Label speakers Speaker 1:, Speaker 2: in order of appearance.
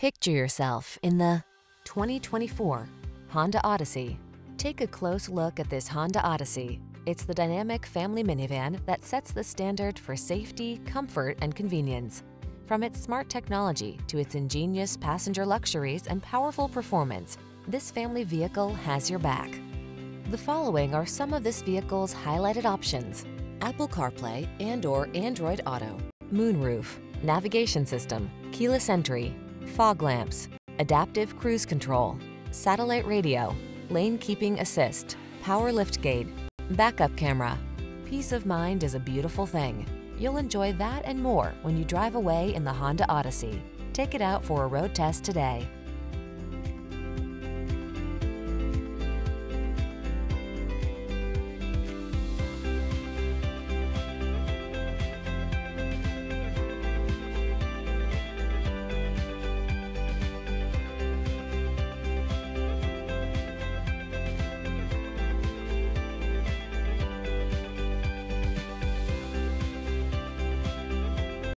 Speaker 1: Picture yourself in the 2024 Honda Odyssey. Take a close look at this Honda Odyssey. It's the dynamic family minivan that sets the standard for safety, comfort, and convenience. From its smart technology to its ingenious passenger luxuries and powerful performance, this family vehicle has your back. The following are some of this vehicle's highlighted options: Apple CarPlay and/or Android Auto, moonroof, navigation system, keyless entry, fog lamps, adaptive cruise control, satellite radio, lane keeping assist, power liftgate, backup camera. Peace of mind is a beautiful thing. You'll enjoy that and more when you drive away in the Honda Odyssey. Take it out for a road test today.